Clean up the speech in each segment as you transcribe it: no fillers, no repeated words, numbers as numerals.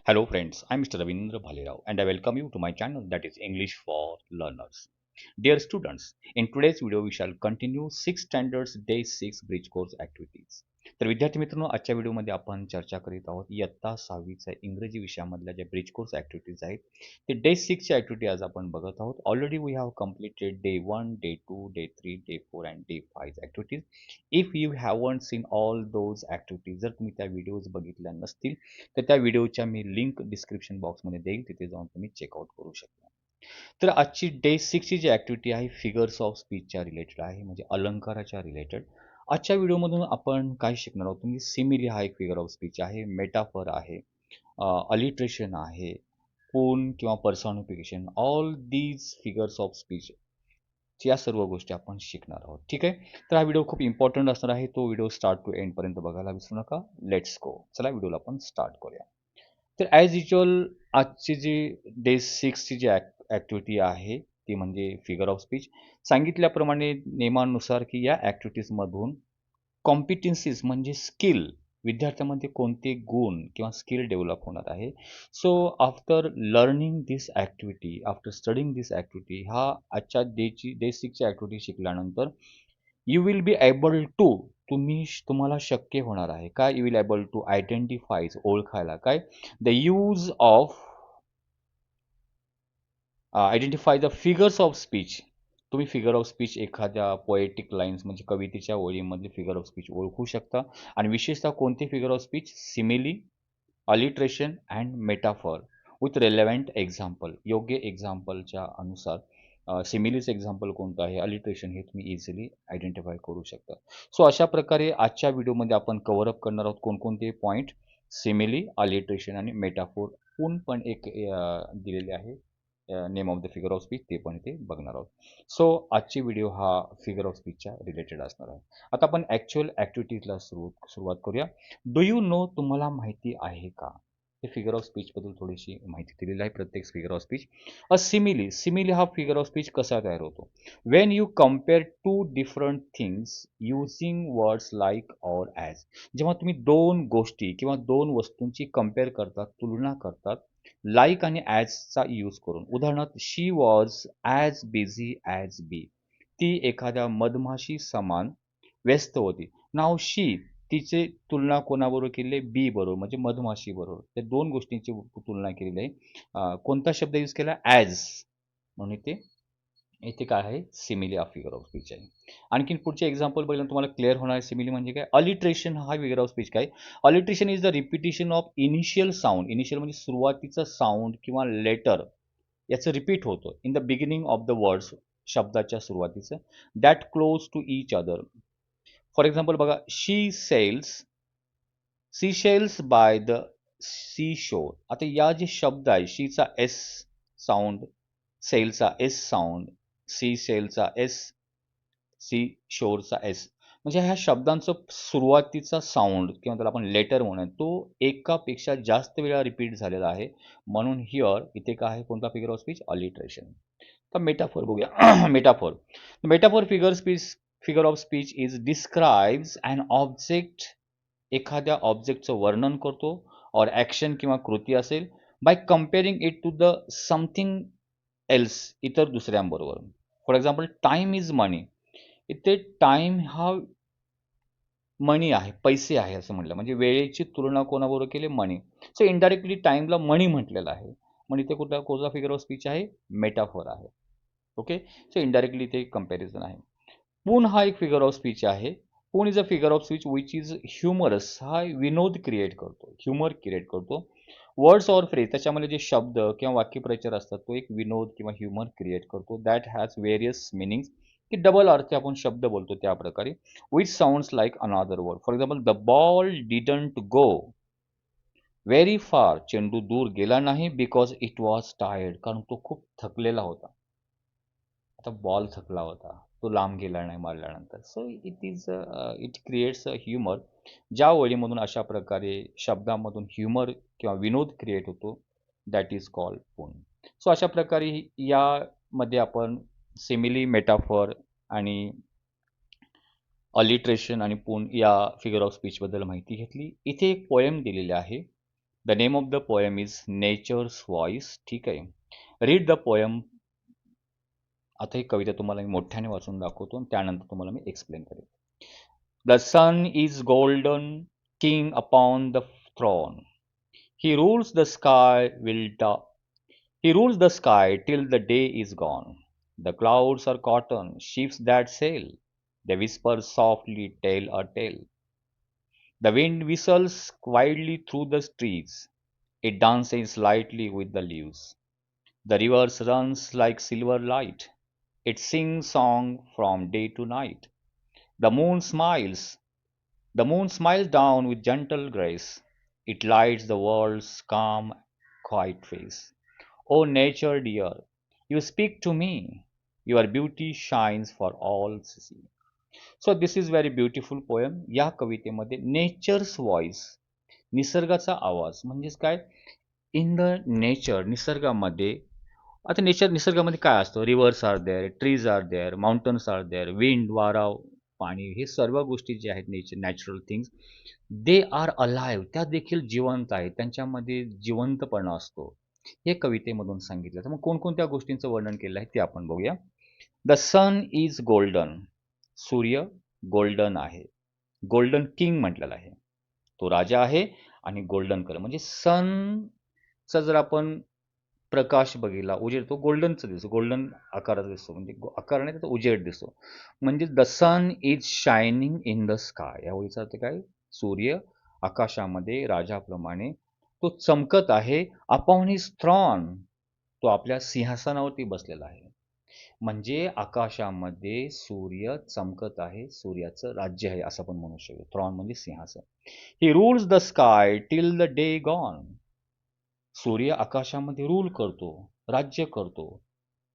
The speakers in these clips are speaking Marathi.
Hello friends, I'm Mr. Ravindra Bhalirao and I welcome you to my channel that is English for Learners. Dear students, in today's video we shall continue 6 standards day 6 bridge course activities. तर विद्यार्थी मित्रांनो आजच्या व्हिडिओमध्ये आपण चर्चा करीत आहोत इयत्ता 6वीच्या इंग्रजी विषयामधल्या ज्या ब्रिज कोर्स ॲक्टिव्हिटीज आहेत ते डे 6ची ॲक्टिव्हिटी आज आपण बघत आहोत. Already we have completed day 1, day 2, day 3, day 4 and day 5 activities. If you haven't seen all those activities जर तुम्ही त्या व्हिडिओज बघितल्या नसतील तर त्या व्हिडिओच्या मी लिंक डिस्क्रिप्शन बॉक्समध्ये देईल तिथे जाऊन तुम्ही चेकआउट करू शकता. तर आजची डे 6ची जी ॲक्टिव्हिटी आहे फिगर्स ऑफ स्पीचच्या रिलेटेड आहे म्हणजे अलंकाराच्या रिलेटेड. आजच्या व्हिडिओमधून आपण काय शिकणार आहोत तुम्ही सिमिली हा एक फिगर ऑफ स्पीच आहे, मेटाफर आहे, अलिट्रेशन आहे, पून किंवा पर्सॉनिफिकेशन all these figures of speech या सर्व गोष्टी आपण शिकणार आहोत. ठीक आहे, तर हा व्हिडिओ खूप इम्पॉर्टंट असणार आहे. तो व्हिडिओ स्टार्ट टू एंड पर्यंत बघायला विसरू नका. Let's go. चला व्हिडिओला आपण स्टार्ट करूया. तर ॲज युज्युअल आजची जी डे 6ची जी ॲक्टिव्हिटी आहे ती म्हणजे फिगर ऑफ स्पीच. सांगितल्याप्रमाणे नियमानुसार की या ॲक्टिव्हिटीजमधून कॉम्पिटन्सीज म्हणजे स्किल विद्यार्थ्यामध्ये कोणते गुण किंवा स्किल डेव्हलप होणार आहे. So after learning this activity, after studying this activity हा आजच्या डे 6ची ॲक्टिव्हिटी शिकल्यानंतर you will be able to तुम्हाला शक्य होणार आहे काय you will able to identifies ओळखायला काय the use of identify the figures of speech. तुम्ही फिगर ऑफ स्पीच एखाद्या पोएटिक लाईन्स म्हणजे कवितेच्या ओळीमधले फिगर ऑफ स्पीच ओळखू शकता आणि विशेषतः कोणते figure of speech simile alliteration and metaphor with relevant example योग्य एक्झाम्पलच्या अनुसार सिमिलीचं एक्झाम्पल कोणतं आहे अलिट्रेशन हे तुम्ही इझिली आयडेंटिफाय करू शकता. सो अशा प्रकारे आजच्या व्हिडिओमध्ये आपण कव्हर अप करणार आहोत कोणकोणते पॉईंट सिमिली अलिट्रेशन आणि मेटाफोर पण एक दिलेले आहे name of the figure of speech ते पण इथे बघणार आहोत. सो आजची व्हिडिओ हा फिगर ऑफ स्पीचच्या रिलेटेड असणार आहे. आता आपण ॲक्च्युअल ॲक्टिव्हिटीजला सुरुवात करूया. डू यू नो तुम्हाला माहिती आहे का हे फिगर ऑफ स्पीचबद्दल थोडीशी माहिती दिलेली आहे प्रत्येक फिगर ऑफ स्पीच. सिमिली हा फिगर ऑफ स्पीच कसा तयार होतो when you compare to different things using words like or as. जेव्हा तुम्ही दोन गोष्टी किंवा दोन वस्तूंची कम्पेअर करतात तुलना करतात लाईक आणि ॲजचा यूज करून. उदाहरणार्थ शी वॉज ॲज बिझी ॲज बी. ती एखाद्या मधमाशी समान व्यस्त होती. नाव शी तिचे तुलना कोणाबरोबर केली आहे बी बरोबर म्हणजे मधमाशी बरोबर. त्या दोन गोष्टींची तुलना केलेली आहे. कोणता शब्द यूज केला ॲज म्हणून इथे काय आहे सिमिली हा फिगर ऑफ स्पीच आहे. आणखीन पुढचे एक्झाम्पल बघितलं तुम्हाला क्लिअर होणार आहे सिमिली म्हणजे काय. अलिट्रेशन हा फिगर ऑफ स्पीच काय alliteration is the repetition of initial sound. Initial म्हणजे सुरुवातीचं साऊंड किंवा लेटर याचं रिपीट होतं in the beginning of the words शब्दाच्या सुरुवातीचं that close to each other. For example बघा sea shells by the sea shore. आता या जे शब्द आहे शीचा एस साऊंड सेलचा एस साऊंड सी सेलचा एस सी शोरचा एस म्हणजे ह्या शब्दांचं सुरुवातीचा साऊंड किंवा त्याला आपण लेटर म्हणूया तो एकापेक्षा जास्त वेळा रिपीट झालेला आहे म्हणून हिअर इथे काय आहे कोणता फिगर ऑफ स्पीच अलिट्रेशन. तर मेटाफोर बघूया metaphor. Metaphor figure of speech is describes an object. एखाद्या ऑब्जेक्टचं वर्णन करतो और ॲक्शन किंवा कृती असेल by comparing it to the something else इतर दुसऱ्यांबरोबर. For example time is money. इथे टाइम हा मनी आहे पैसे आहे असं म्हटलं म्हणजे वेळेची तुलना कोणाबरोबर केली मनी. सो इनडायरेक्टली टाइमला मनी म्हटलेलं आहे म्हणून इथे कोणता फिगर ऑफ स्पीच आहे मेटाफोर आहे. ओके सो इनडायरेक्टली इथे कंपॅरिझन आहे. पून हा एक फिगर ऑफ स्पीच आहे. Pun is a figure of speech which is humorous. हा विनोद क्रिएट करतो ह्युमर क्रिएट करतो. वर्ड्स ऑर फ्रेज त्याच्यामध्ये जे शब्द किंवा वाक्यप्रचार असतात तो एक विनोद किंवा ह्युमर क्रिएट करतो दॅट हॅज व्हेरियस मिनिंग्स की डबल अर्थ आपण शब्द बोलतो त्या प्रकारे विच साऊंड्स लाईक अनादर word. For example the ball didn't go very फार. चेंडू दूर गेला नाही बिकॉज इट वॉज टायर्ड कारण तो खूप थकलेला होता. आता बॉल थकला होता तो लांब गेला नाही मारल्यानंतर. So it creates a humour. ज्या ओळीमधून अशा प्रकारे शब्दामधून ह्युमर किंवा विनोद क्रिएट होतो दॅट इज कॉल्ड पून. सो अशा प्रकारे यामध्ये आपण सिमिली मेटाफॉर आणि अलिट्रेशन आणि पून या फिगर ऑफ स्पीचबद्दल माहिती घेतली. इथे एक पोएम दिलेली आहे the name of the poem is nature's voice. ठीक आहे. Read the poem. आता ही कविता तुम्हाला मी मोठ्याने वाचून दाखवतो आणि त्यानंतर तुम्हाला मी एक्सप्लेन करेन. The sun is golden king upon the throne. He rules the sky will da- He rules the sky till the day is gone. The clouds are cotton, ships that sail. They whisper softly, tale a tale. The wind whistles quietly through the trees. It dances lightly with the leaves. The river runs like silver light. It sings song from day to night. The moon smiles. The moon smiles down with gentle grace. It lights the world's calm, quiet face. O nature dear, you speak to me. Your beauty shines for all to see. So this is very beautiful poem. या कवितेमध्ये नेचर्स व्हॉइस, निसर्गाचा आवाज म्हणजेच काय, इन द नेचर, निसर्गामध्ये. आता निसर्गामध्ये काय असतं, rivers are there, trees are there, mountains are there, wind, वारा, पाणी, हे सर्व गोष्टी जे आहेत natural things, they are alive, त्या देखील जिवंत आहेत, त्यांच्यामध्ये जिवंतपणा असतो. हे कवितेमधून सांगितलं. तर मग कोणकोणत्या गोष्टींचं वर्णन केलं आहे ते आपण बघूया. The sun is golden. सूर्य गोल्डन आहे. गोल्डन किंग म्हटलेला आहे. तो राजा आहे आणि गोल्डन कलर म्हणजे सनचा जर आपण प्रकाश बघितला, उजेड, तो गोल्डनचा दिसतो, गोल्डन आकाराचा दिसतो, म्हणजे आकार नाही, त्याचा उजेड दिसतो. म्हणजे the sun is shining in the sky. या ओळीचा अर्थ काय, सूर्य आकाशामध्ये राजाप्रमाणे तो चमकत आहे. अपॉन हिज थ्रॉन, तो आपल्या सिंहासनावरती बसलेला आहे. म्हणजे आकाशामध्ये सूर्य चमकत आहे, सूर्याचं राज्य आहे असं आपण म्हणू शकतो. थ्रॉन म्हणजे सिंहासन. He rules the sky till the day gone. सूर्य आकाशामध्ये रूल करतो, राज्य करतो.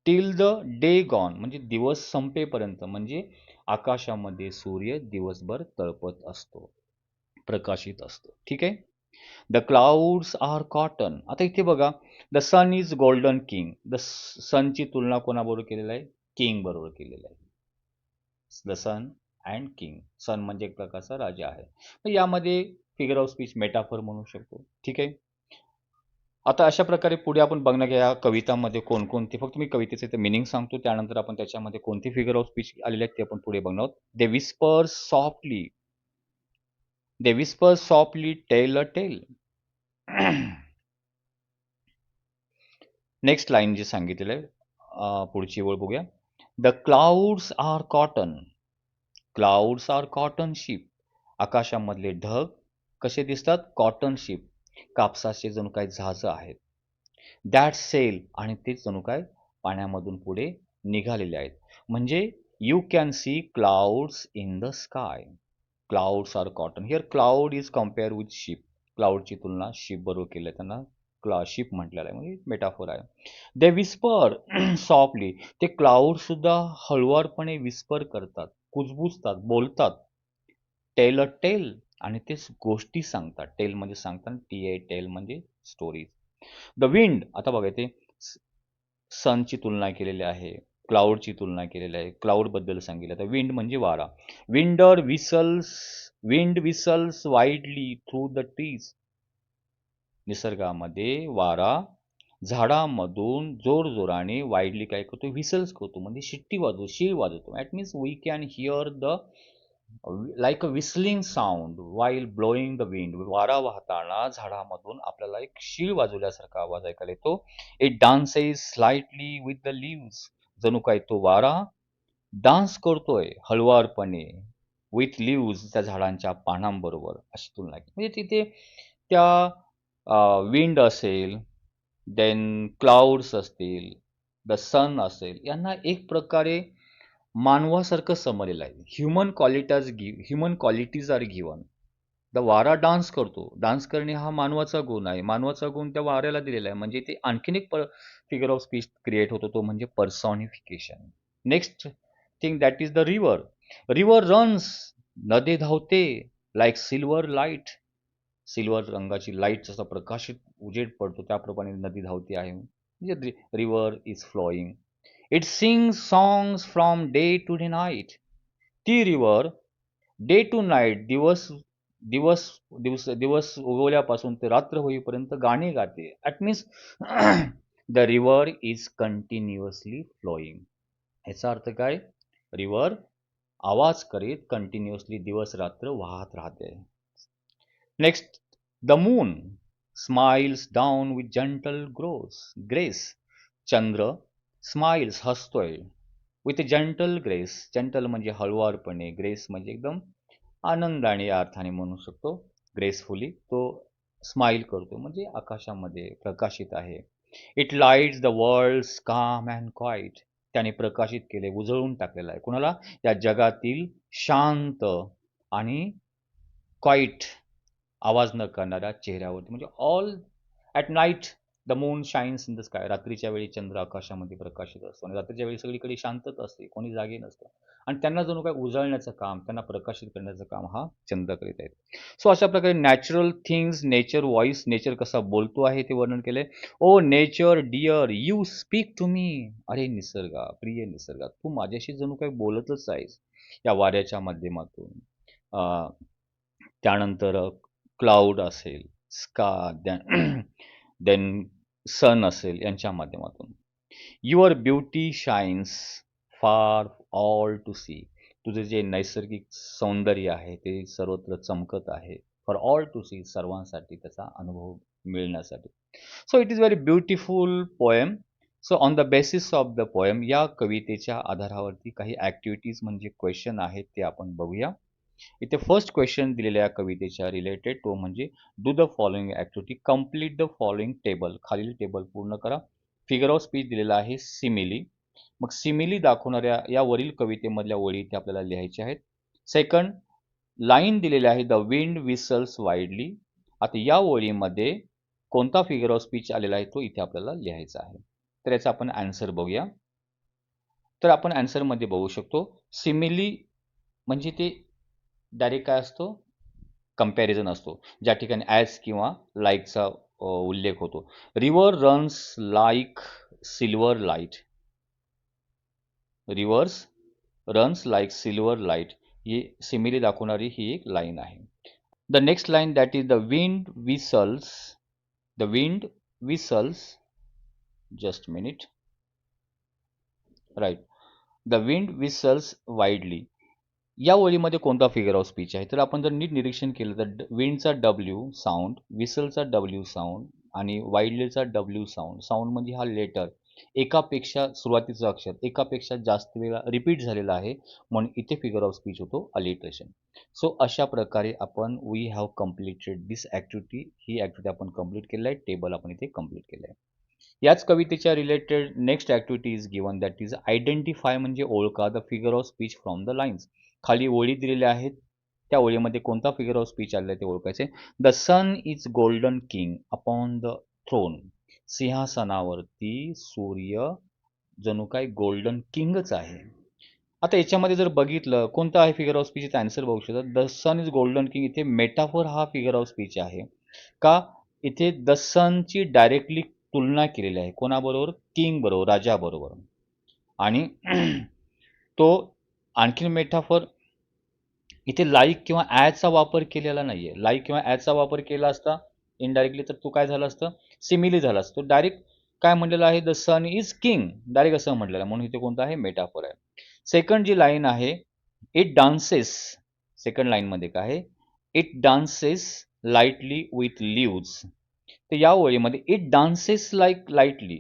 टिल द डे गॉन म्हणजे दिवस संपेपर्यंत, म्हणजे आकाशामध्ये सूर्य दिवसभर तळपत असतो, प्रकाशित असतो. ठीक आहे. The clouds are cotton. आता इथे बघा, the sun is golden king. The सनची तुलना कोणाबरोबर केलेलं आहे, किंग बरोबर केलेलं आहे. The sun and king. Sun म्हणजे एक प्रकारचा राजा आहे. तर यामध्ये फिगर ऑफ स्पीच, मेटाफर म्हणू शकतो. ठीक आहे. आता अशा प्रकारे पुढे आपण बघणार या कवितामध्ये कोणकोणती, फक्त मी कवितेचे मिनिंग सांगतो, त्यानंतर आपण त्याच्यामध्ये कोणती फिगर ऑफ स्पीच आलेले आहेत ते आपण पुढे बघणार आहोत. They whisper softly. They whisper softly tell a tale. Next line जे सांगितलेलं आहे, पुढची ओळ बघूया. The clouds are cotton. Clouds are cotton ship. आकाशामधले ढग कसे दिसतात, कॉटन शिप, कापसाचे जणू काही जहाजं आहेत. दॅट सेल, आणि ते जणू काय पाण्यामधून पुढे निघालेले आहेत. म्हणजे you can see clouds in the sky. Clouds are cotton. Here cloud is compare with ship. क्लाउडची तुलना शिप बरोबर केली, त्यांना शिप म्हटलेलं आहे, म्हणजे मेटाफोर आहे. दे विस्पर सॉफ्टली. ते क्लाउड सुद्धा हळुवारपणे विस्पर करतात, कुजबुजतात, बोलतात. टेल अ टेल, आणि ते गोष्टी सांगतात. टेल म्हणजे सांगतात, टेल म्हणजे स्टोरीज. The wind. आता बघा ते सनची तुलना केलेली आहे, क्लाउडची तुलना केलेली आहे, क्लाउड बद्दल सांगितलं. तर विंड म्हणजे वारा. Wind whistles widely through the trees. निसर्गामध्ये वारा झाडामधून जोर जोराने वाईडली काय करतो, विसल्स करतो, म्हणजे शीळ वाजवतो. That means we can hear the like a whistling sound while blowing the wind. वारा वाहताना झाडामधून आपल्याला एक शीळ वाजवल्यासारखा आवाज ऐकायला येतो. It dances slightly with the leaves. जणू काय तो वारा डान्स करतोय हळुवारपणे विथ लिव्स, त्या झाडांच्या पानांबरोबर, अशी तुलना केली. म्हणजे तिथे त्या विंड असेल, देन क्लाउड्स असतील, द सन असेल, यांना एक प्रकारे मानवासारखं समजलेलं आहे. Human qualities are given. The वारा डान्स करतो. डान्स करणे हा मानवाचा गुण आहे. मानवाचा गुण त्या वाऱ्याला दिलेला आहे. म्हणजे ते आणखीन एक फिगर ऑफ स्पीच क्रिएट होतो, तो म्हणजे personification. Next thing that is the river. River runs. नदी धावते लाईक सिल्वर लाईट. सिल्वर रंगाची लाईट जसा प्रकाशित उजेड पडतो त्याप्रमाणे नदी धावते आहे. म्हणजे river is flowing. It sings songs from day to day night. ती रिव्हर डे टू नाईट, दिवस दिवस उगवल्यापासून ते रात्र होईपर्यंत गाणे गाते. That means the river is continuously flowing. याचा अर्थ काय? रिव्हर आवाज करीत कंटिन्युअसली दिवस रात्र वाहत राहते. Next, the moon smiles down with gentle grace. चंद्र स्माइल्स हसतोय विथ जंटल ग्रेस. जंटल म्हणजे हळुवारपणे, ग्रेस म्हणजे एकदम आनंदाने या अर्थाने म्हणू शकतो. ग्रेसफुली तो स्माइल करतो म्हणजे आकाशामध्ये प्रकाशित आहे. इट लाईट्स द वर्ल्ड काम अँड क्वाईट. त्याने प्रकाशित केले, उजळून टाकलेला आहे. कुणाला? या जगातील शांत आणि क्वाईट आवाज न करणाऱ्या चेहऱ्यावरती. म्हणजे all at night the moon shines in the sky. रात्रीच्या वेळी चंद्र आकाशामध्ये प्रकाशित असतो आणि रात्रीच्या वेळी सगळीकडे शांतता असते, कोणी जागे नसतं. आणि त्यांना जणू काय उजळण्याचं काम, त्यांना प्रकाशित करण्याचं काम हा चंद्र करीत आहे. सो अशा प्रकारे natural things, nature voice, nature कसा बोलतो आहे ते वर्णन केलंय. Oh nature dear you speak to me. अरे निसर्गा, प्रिय निसर्गा, तू माझ्याशी जणू काही बोलतच आहेस या वाऱ्याच्या माध्यमातून. त्यानंतर क्लाउड असेल, स्का देन सन असेल, यांच्या माध्यमातून. युअर ब्युटी शाईन्स फार ऑल टू सी. तुझे जे नैसर्गिक सौंदर्य आहे ते सर्वत्र चमकत आहे. फॉर ऑल टू सी, सर्वांसाठी त्याचा अनुभव मिळण्यासाठी. So it is very beautiful poem. So on the basis of the poem, या कवितेच्या आधारावरती काही ॲक्टिव्हिटीज म्हणजे क्वेश्चन आहेत ते आपण बघूया. इथे फर्स्ट क्वेश्चन दिलेल्या या कवितेच्या रिलेटेड तो म्हणजे do the following activity, complete the following table. खालील टेबल पूर्ण करा. फिगर ऑफ स्पीच दिलेला आहे सिमिली. मग सिमिली दाखवणाऱ्या या वरील कवितेमधल्या ओळी इथे आपल्याला लिहायच्या आहेत. सेकंड, लाईन दिलेली आहे द विंड विसल्स वाईडली. आता या ओळीमध्ये कोणता फिगर ऑफ स्पीच आलेला आहे तो इथे आपल्याला लिहायचा आहे. तर याचा आपण आन्सर बघूया. तर आपण आन्सरमध्ये बघू शकतो, सिमिली म्हणजे ते डायरेक्ट काय असतो? कंपॅरिझन असतो, ज्या ठिकाणी ॲज किंवा लाईकचा उल्लेख होतो. River runs like silver light. Rivers runs like silver light ही सिमिली दाखवणारी ही एक लाईन आहे. The next line that is the wind whistles. The wind whistles, just minute, right. The wind whistles widely. या ओळीमध्ये कोणता फिगर ऑफ स्पीच आहे? तर आपण जर नीट निरीक्षण केलं तर विंडचा डब्ल्यू साऊंड, विसलचा डब्ल्यू साऊंड आणि वाईडलीचा डब्ल्यू साऊंड. साऊंड म्हणजे हा लेटर एकापेक्षा, सुरुवातीचं अक्षर एकापेक्षा जास्त वेळा रिपीट झालेला आहे, म्हणून इथे फिगर ऑफ स्पीच होतो अलिट्रेशन. सो अशा प्रकारे आपण we have completed this activity. ही ॲक्टिव्हिटी आपण कंप्लीट केलं आहे. टेबल आपण इथे कंप्लीट केलं आहे. याच कवितेच्या related next activity is given that is identify म्हणजे ओळखा the figure of speech from the lines. खाली ओळी दिलेल्या आहेत, त्या ओळीमध्ये कोणता फिगर ऑफ स्पीच आलेला आहे ते ओळखायचे. The sun is golden king upon the throne. सिंहासनावरती सूर्य जणू काय गोल्डन किंगच आहे. आता याच्यामध्ये जर बघितलं कोणता आहे फिगर ऑफ स्पीचचा आन्सर बघू शकता. The sun is golden king, इथे मेटाफोर हा फिगर ऑफ स्पीच आहे. का? इथे द सनची डायरेक्टली तुलना केलेली आहे कोणाबरोबर? किंग बरोबर, राजाबरोबर. आणि तो आणखीन मेटाफोर इथे लाईक किंवा ॲजचा वापर केलेला नाहीये. लाईक किंवा ॲजचा वापर केला असता इनडायरेक्टली तर तो काय झाला असतं? सिमिली झाला असतो. डायरेक्ट काय म्हणलेलं आहे? The sun is king, direct असं म्हटलेलं आहे, म्हणून इथे कोणता आहे? मेटाफोर आहे. सेकंड जी लाईन आहे, इट डान्सेस. सेकंड लाईनमध्ये काय आहे? It dances lightly with leaves. तर या ओळीमध्ये इट डान्सेस लाईक लाईटली,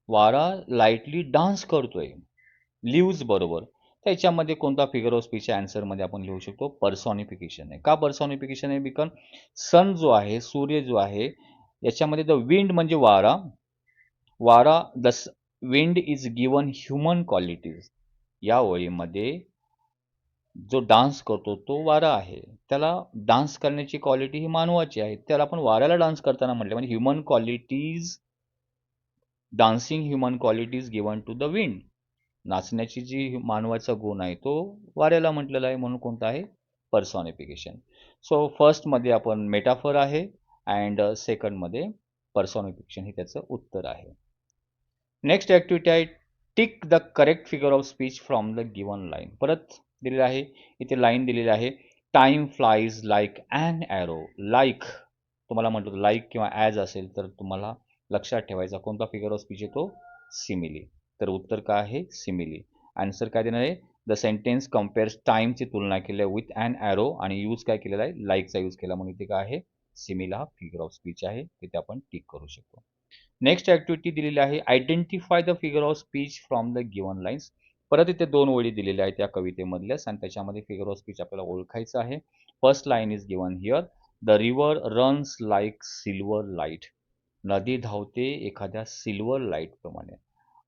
वारा लाईटली डान्स करतोय लिव्ज बरोबर. त्याच्यामध्ये कोणता फिगर ऑफ स्पीच आन्सरमध्ये आपण लिहू शकतो? पर्सॉनिफिकेशन आहे. का पर्सॉनिफिकेशन आहे? बिकॉज सन जो आहे, सूर्य जो आहे, याच्यामध्ये द विंड म्हणजे वारा. वारा, the wind is given human qualities. या ओळीमध्ये जो डान्स करतो तो वारा आहे. त्याला डान्स करण्याची क्वालिटी ही मानवाची आहे. त्याला आपण वाऱ्याला डान्स करताना म्हटलं म्हणजे human qualities, dancing human qualities given to the wind. नाचण्याची जी मानवाचा गुण आहे तो वाऱ्याला म्हटलेला आहे, म्हणून कोणता आहे? पर्सॉनिफिकेशन. सो फर्स्टमध्ये आपण मेटाफर आहे अँड सेकंडमध्ये पर्सॉनिफिकेशन हे त्याचं उत्तर आहे. नेक्स्ट ॲक्टिव्हिटी आहे tick the correct figure of speech from the given line. परत दिलेलं आहे, इथे लाईन दिलेली आहे. Time flies like an arrow. Like तुम्हाला म्हटलं लाईक किंवा ॲज असेल तर तुम्हाला लक्षात ठेवायचा कोणता फिगर ऑफ स्पीच येतो, सिमिली. तर उत्तर काय आहे, सिमिली. आन्सर काय देणार आहे, द सेंटेन्स कम्पेअर्स टाइमची तुलना केली आहे विथ अॅन ॲरो आणि यूज काय केलेला आहे, लाईकचा यूज केला म्हणून इथे काय आहे, सिमिला हा फिगर ऑफ स्पीच आहे, तिथे आपण टिक करू शकतो. नेक्स्ट ॲक्टिव्हिटी दिलेली आहे, identify the figure of speech from the given lines. परत इथे 2 ओळी दिलेल्या आहेत त्या कवितेमधल्याच आणि त्याच्यामध्ये फिगर ऑफ स्पीच आपल्याला ओळखायचं आहे. First line is given here, the river runs like silver light. नदी धावते एखाद्या सिल्वर लाईट प्रमाणे.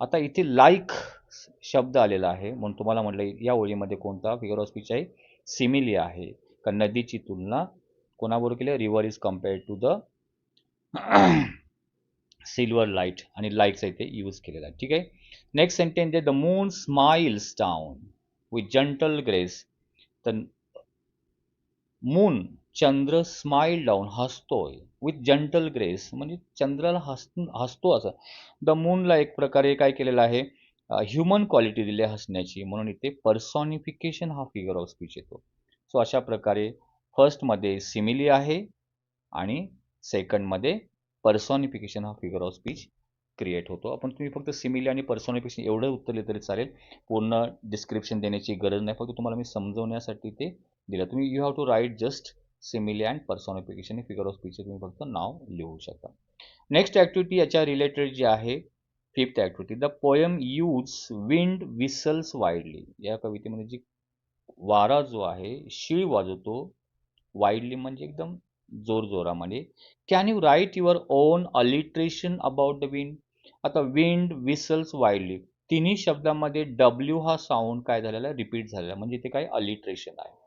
आता इथे लाईक शब्द आलेला आहे म्हणून तुम्हाला म्हटलं या ओळीमध्ये कोणता फिगर ऑफ स्पीच आहे, सिमिली आहे. कारण नदीची तुलना कोणाबरोबर केली, river is compared to the silver light आणि लाईकचा इथे यूज केलेला आहे. ठीक आहे. नेक्स्ट सेंटेन्स आहे, the moon smiles down with gentle grace. तर मून चंद्र स्माइल डाऊन हसतोय विथ जंटल ग्रेस म्हणजे चंद्राला हसतो असं. द मूनला एक प्रकारे काय केलेलं आहे, ह्युमन क्वालिटी दिली हसण्याची म्हणून इथे पर्सॉनिफिकेशन हा फिगर ऑफ स्पीच येतो. सो अशा प्रकारे फर्स्टमध्ये सिमिली आहे आणि सेकंडमध्ये पर्सॉनिफिकेशन हा फिगर ऑफ स्पीच क्रिएट होतो. आपण तुम्ही फक्त सिमिली आणि पर्सॉनिफिकेशन एवढं उत्तर दिलं तरी चालेल, पूर्ण डिस्क्रिप्शन देण्याची गरज नाही, फक्त तुम्हाला मी समजवण्यासाठी ते दिलं. तुम्ही you have to write just simile and personification हे फिगर ऑफ स्पीचचे तुम्ही फक्त नाव लिहू शकता. नेक्स्ट ॲक्टिव्हिटी याच्या रिलेटेड जी आहे, fifth activity, the poem use wind whistles widely. या कवितेमध्ये जी वारा जो आहे शिळ वाजवतो, वाईडली म्हणजे एकदम जोरजोरामध्ये. Can you write your own alliteration about the wind. आता विंड विसल्स वाईडली तिन्ही शब्दामध्ये डब्ल्यू हा साऊंड काय झालेला, रिपीट झालेला, म्हणजे ते काय अलिट्रेशन आहे.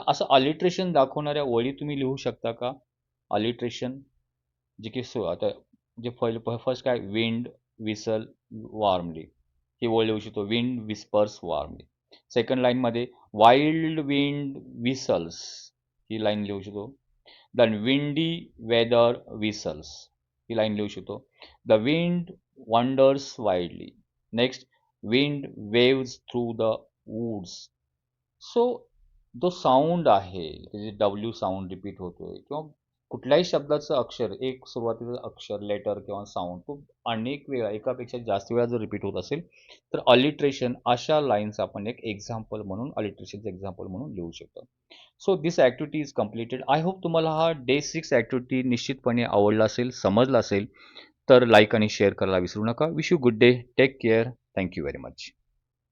असं अलिट्रेशन दाखवणाऱ्या ओळी तुम्ही लिहू शकता का, अलिट्रेशन जे की आता जे फर्स्ट काय, विंड विसल वॉर्मली ही ओळ लिहू शकतो, विंड विस्पर्स वॉर्मली. सेकंड लाईनमध्ये वाईल्ड विंड विसल्स ही लाईन लिहू शकतो. द विंडी वेदर विसल्स ही लाईन लिहू शकतो. The wind wanders widely. Next, wind waves through the woods. So जो साऊंड आहे, जे डब्ल्यू साऊंड रिपीट होतोय किंवा कुठल्याही शब्दाचं अक्षर, एक सुरुवातीचं अक्षर, लेटर किंवा साऊंड तो अनेक वेळा, एकापेक्षा जास्त वेळा जर रिपीट होत असेल तर अलिट्रेशन अशा लाईन्स आपण एक एक्झाम्पल म्हणून, अलिट्रेशनचं एक्झाम्पल म्हणून लिहू शकतो. So this activity is completed. I hope तुम्हाला हा डे 6 ॲक्टिव्हिटी निश्चितपणे आवडला असेल, समजला असेल. तर लाईक आणि शेअर करायला विसरू नका. Wish you good day, take care, thank you very much.